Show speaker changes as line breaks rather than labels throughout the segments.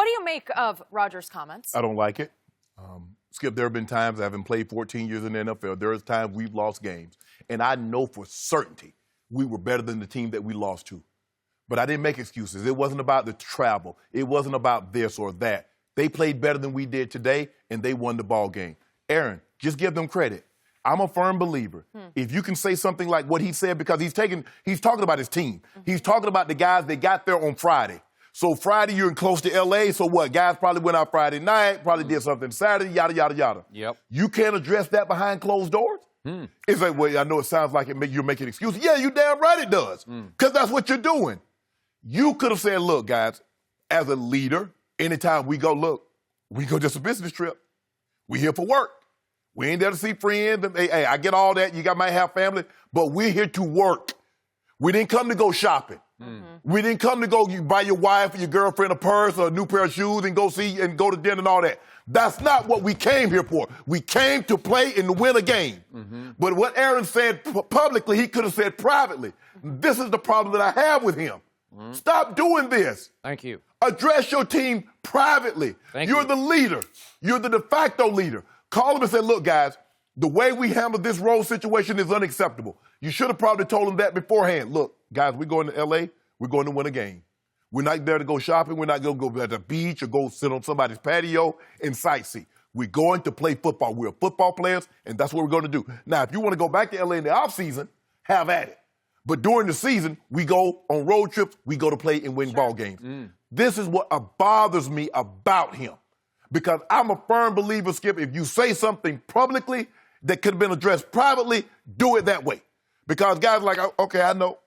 What do you make of Rodgers' comments?
I don't like it. Skip, there have been times, I haven't played 14 years in the NFL, there are times we've lost games. And I know for certainty we were better than the team that we lost to. But I didn't make excuses. It wasn't about the travel. It wasn't about this or that. They played better than we did today, and they won the ball game. Aaron, just give them credit. I'm a firm believer. If you can say something like what he said, because he's talking about his team. He's talking about the guys that got there on Friday. So Friday, you're in close to L.A., so what? Guys probably went out Friday night, probably did something Saturday, yada, yada, yada.
Yep.
You can't address that behind closed doors? It's like, well, I know it sounds like you're making excuses. Yeah, you damn right it does, because that's what you're doing. You could have said, look, guys, as a leader, anytime we go, look, we go just a business trip. We here for work. We ain't there to see friends. Hey, I get all that. You might have family, but we're here to work. We didn't come to go shopping. We didn't come to go buy your wife or your girlfriend a purse or a new pair of shoes and go to dinner and all that. That's not what we came here for. We came to play and to win a game. But what Aaron said publicly, he could have said privately. This is the problem that I have with him. Stop doing this.
Thank you.
Address your team privately. You're the leader. You're the de facto leader. Call them and say, look, guys, the way we handle this role situation is unacceptable. You should have probably told them that beforehand. Look, guys, we're going to L.A., we're going to win a game. We're not there to go shopping. We're not going to go to the beach or go sit on somebody's patio and sightsee. We're going to play football. We're football players, and that's what we're going to do. Now, if you want to go back to L.A. in the offseason, have at it. But during the season, we go on road trips. We go to play and win ball games. This is what bothers me about him. Because I'm a firm believer, Skip, if you say something publicly that could have been addressed privately, do it that way. Because guys are like, okay, I know.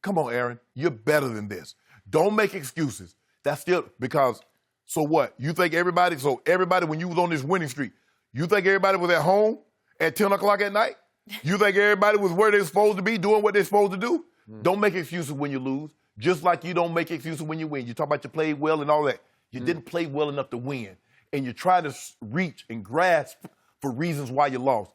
Come on, Aaron, you're better than this. Don't make excuses. That's still, because, so what? You think everybody, when you was on this winning streak, you think everybody was at home at 10 o'clock at night? You think everybody was where they're supposed to be, doing what they're supposed to do? Don't make excuses when you lose, just like you don't make excuses when you win. You talk about you played well and all that. You didn't play well enough to win. And you try to reach and grasp for reasons why you lost.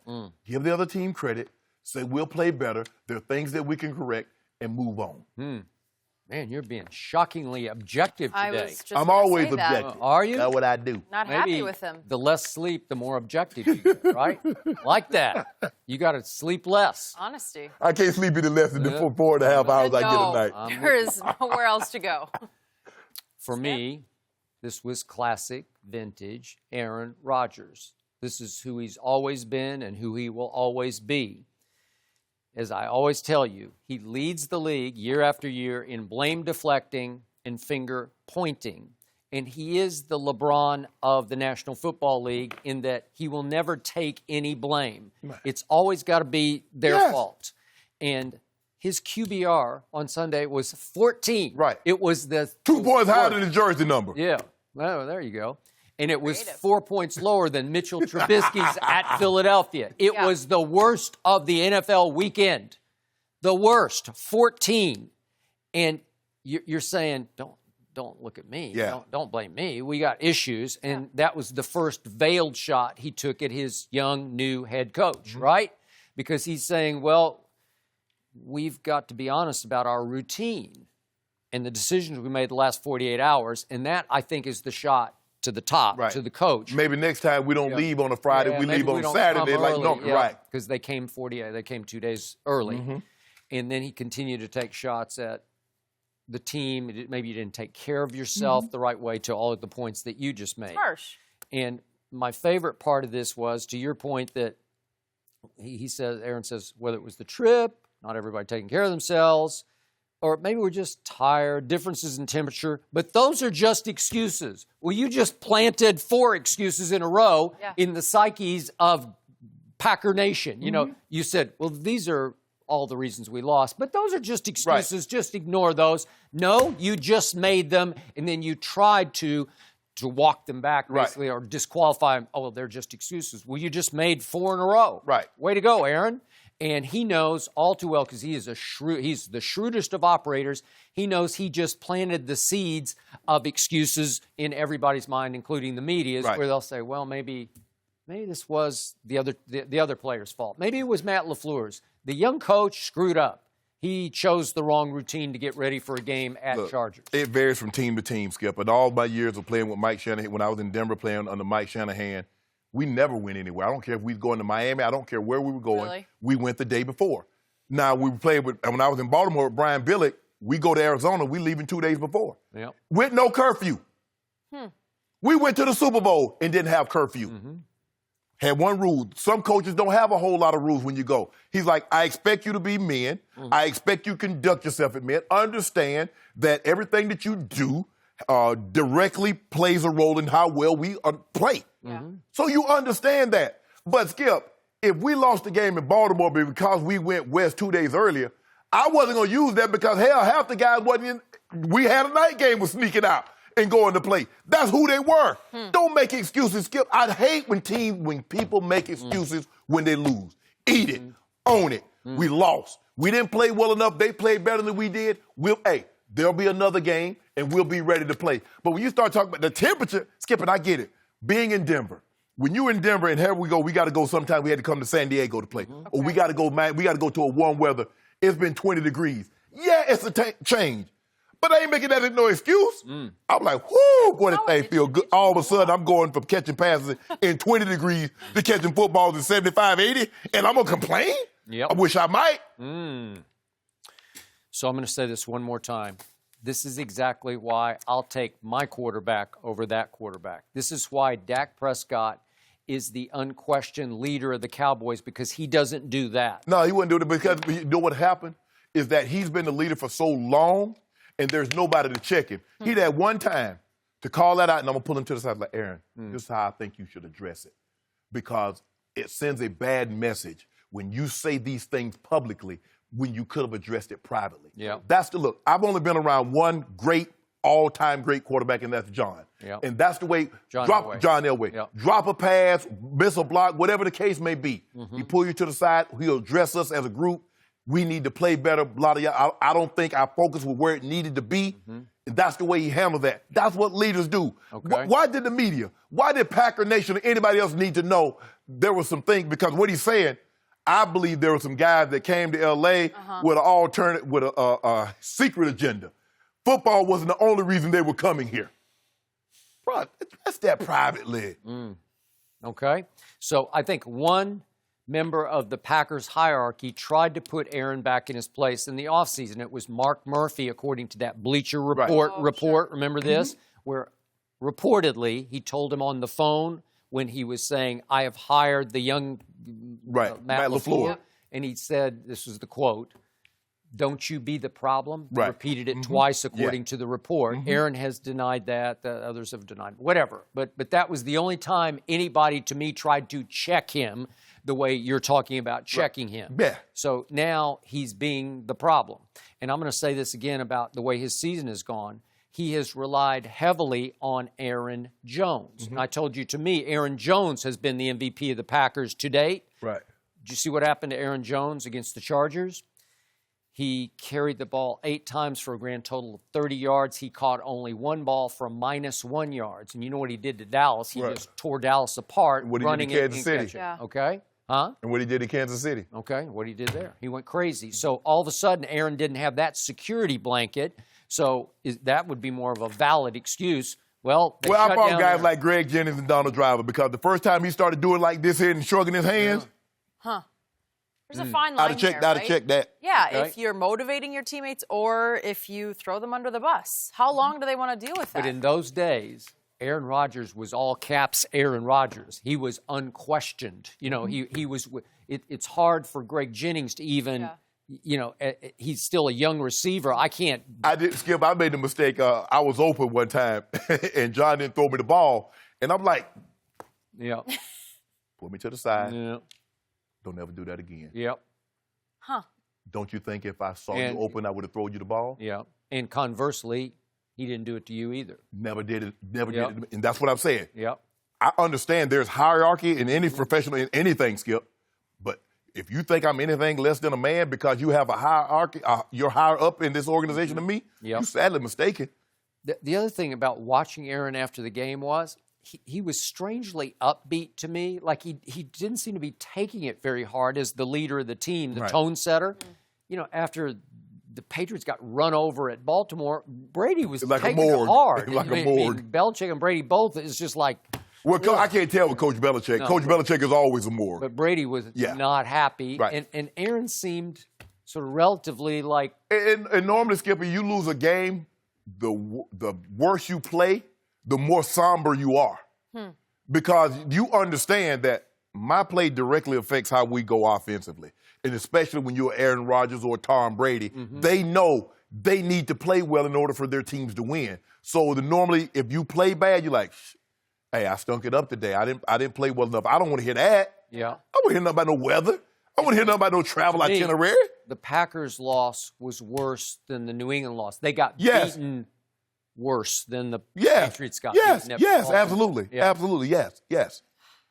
Give the other team credit. Say, we'll play better. There are things that we can correct and move on.
Man, you're being shockingly objective today.
I'm always objective.
Are you?
That's what I do.
Not happy with him.
The less sleep, the more objective you get, right? Like that. You got to sleep less.
Honesty.
I can't sleep any less than the 4.5 hours I get a night.
There is nowhere else to go.
For me, this was classic, vintage Aaron Rodgers. This is who he's always been and who he will always be. As I always tell you, he leads the league year after year in blame deflecting and finger pointing. And he is the LeBron of the National Football League in that he will never take any blame. It's always got to be their fault. And his QBR on Sunday was 14.
Right.
It was the
2 points higher than the jersey number.
Yeah. Well, there you go. And it was 4 points lower than Mitchell Trubisky's at Philadelphia. It was the worst of the NFL weekend. The worst, 14. And you're saying, don't look at me. Don't blame me. We got issues. And that was the first veiled shot he took at his young, new head coach, right? Because he's saying, well, we've got to be honest about our routine and the decisions we made the last 48 hours. And that, I think, is the shot to the top, to the coach.
Maybe next time we don't leave on a Friday, we leave on Saturday.
Because they came 2 days early. And then he continued to take shots at the team. Maybe you didn't take care of yourself the right way, to all of the points that you just made.
Harsh.
And my favorite part of this was, to your point, that he says, Aaron says, whether it was the trip, not everybody taking care of themselves, or maybe we're just tired, differences in temperature, but those are just excuses. Well, you just planted 4 excuses in a row in the psyches of Packer Nation. You know, you said, well, these are all the reasons we lost, but those are just excuses. Just ignore those. No, you just made them, and then you tried to walk them back, basically, or disqualify them. Oh, well, they're just excuses. Well, you just made 4 in a row. Way to go, Aaron. And he knows all too well, because he's the shrewdest of operators. He knows he just planted the seeds of excuses in everybody's mind, including the media's, where they'll say, well, maybe this was the other player's fault. Maybe it was Matt LaFleur's. The young coach screwed up. he chose the wrong routine to get ready for a game at Chargers.
It varies from team to team, Skip. But all my years of playing with Mike Shanahan, when I was in Denver playing under Mike Shanahan, we never went anywhere. I don't care if we was going to Miami. I don't care where we were going.
Really?
We went the day before. Now, we played with, when I was in Baltimore with Brian Billick, we go to Arizona, we leaving 2 days before.
Yep.
With no curfew. We went to the Super Bowl and didn't have curfew. Had one rule. Some coaches don't have a whole lot of rules when you go. He's like, I expect you to be men. I expect you to conduct yourself as men. Understand that everything that you do directly plays a role in how well we play. So you understand that. But, Skip, if we lost the game in Baltimore because we went west 2 days earlier, I wasn't going to use that because, hell, half the guys wasn't in. We had a night game was sneaking out and going to play. That's who they were. Don't make excuses, Skip. I hate when people make excuses when they lose. Eat it. Own it. We lost. We didn't play well enough. They played better than we did. There'll be another game, and we'll be ready to play. But when you start talking about the temperature, Skip, and I get it. Being in Denver, when you're in Denver, and here we go, we got to go sometime. We had to come to San Diego to play. Or we got to go, man, we got to go to a warm weather. It's been 20 degrees. Yeah, it's a change. But I ain't making that no excuse. I'm like, whoo, boy, that thing feel good. All of a sudden, I'm going from catching passes in 20 degrees to catching footballs in 75, 80, and I'm going to complain?
Yep.
I wish I might.
So I'm going to say this one more time. This is exactly why I'll take my quarterback over that quarterback. This is why Dak Prescott is the unquestioned leader of the Cowboys, because he doesn't do that.
No, he wouldn't do it because you know what happened? Is that he's been the leader for so long, and there's nobody to check him. He had one time to call that out, and I'm going to pull him to the side like, Aaron, this is how I think you should address it. Because it sends a bad message when you say these things publicly when you could have addressed it privately.
Yeah.
That's the look. I've only been around one great, all-time great quarterback, and that's John.
Yeah.
And that's the way, John Elway.
Yeah.
Drop a pass, miss a block, whatever the case may be. He pull you to the side. He'll address us as a group. We need to play better, blah, blah, blah. I don't think our focus was where it needed to be. And that's the way he handled that. That's what leaders do.
Okay.
Why did the media, why did Packer Nation or anybody else need to know there was some things? Because what he's saying, I believe there were some guys that came to L.A. with an alternate, with a secret agenda. Football wasn't the only reason they were coming here. Bro, that's that privately.
Okay? So I think one member of the Packers hierarchy tried to put Aaron back in his place in the offseason. It was Mark Murphy, according to that Bleacher Report report. Remember this? Where reportedly he told him on the phone when he was saying, I have hired the young Matt LaFleur. And he said, this was the quote, don't you be the problem. Repeated it twice according to the report. Aaron has denied that. The others have denied. Whatever. But that was the only time anybody, to me, tried to check him the way you're talking about checking him.
Yeah.
So now he's being the problem. And I'm going to say this again about the way his season has gone. He has relied heavily on Aaron Jones. And I told you, to me, Aaron Jones has been the MVP of the Packers to date.
Right.
Did you see what happened to Aaron Jones against the Chargers? He carried the ball 8 times for a grand total of 30 yards. He caught only one ball for -1 yards. And you know what he did to Dallas? He just tore Dallas apart,
what he
running
did in
it
Kansas
and
City.
catching. Okay? Huh?
And what he did in Kansas City.
Okay, what he did there. He went crazy. So all of a sudden, Aaron didn't have that security blanket. So that would be more of a valid excuse. Well,
I fought guys like Greg Jennings and Donald Driver because the first time he started doing like this here and shrugging his hands.
There's a fine line there,
I'd have checked that.
Yeah,
Okay.
if you're motivating your teammates or if you throw them under the bus. How long do they want to deal with that?
But in those days, Aaron Rodgers was all caps Aaron Rodgers. He was unquestioned. You know, he was. It's hard for Greg Jennings to even. You know, he's still a young receiver. I can't.
I did, Skip. I made the mistake. I was open one time, and John didn't throw me the ball, and I'm like, pull me to the side. Don't ever do that again. Don't you think if I saw you open, I would have thrown you the ball?
And conversely, he didn't do it to you either.
Never did it. Never did it. And that's what I'm saying.
Yep.
I understand there's hierarchy in any professional, in anything, Skip. But if you think I'm anything less than a man because you have a hierarchy, you're higher up in this organization than me, you're sadly mistaken.
The other thing about watching Aaron after the game was he was strangely upbeat to me. Like he didn't seem to be taking it very hard as the leader of the team, the tone setter. You know, after the Patriots got run over at Baltimore, Brady was
Like a
taking it
morgue.
hard.
Like a
I mean,
morgue.
Belichick and Brady both is just like.
Well, I can't tell with Coach Belichick.
No,
Coach Belichick is always a morgue.
But Brady was not happy.
Right.
And Aaron seemed sort of relatively like.
And normally, Skipper, you lose a game, the worse you play, the more somber you are. Because you understand that my play directly affects how we go offensively. And especially when you're Aaron Rodgers or Tom Brady, they know they need to play well in order for their teams to win. So normally, if you play bad, you're like, hey, I stunk it up today. I didn't play well enough. I don't want to hear that.
Yeah.
I don't want to hear nothing about no weather. I don't want to hear nothing about no travel itinerary.
The Packers' loss was worse than the New England loss. They got beaten worse than the Patriots got beaten.
Yes, absolutely.
Yeah.
Absolutely, yes.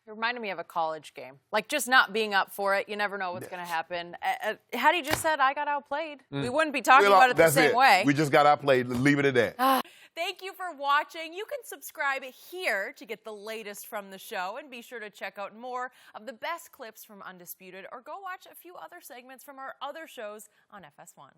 It reminded me of a college game. Like, just not being up for it. You never know what's going to happen. Had he just said, I got outplayed, we wouldn't be talking about it the same way.
We just got outplayed. Leave it at that.
Thank you for watching. You can subscribe here to get the latest from the show, and be sure to check out more of the best clips from Undisputed, or go watch a few other segments from our other shows on FS1.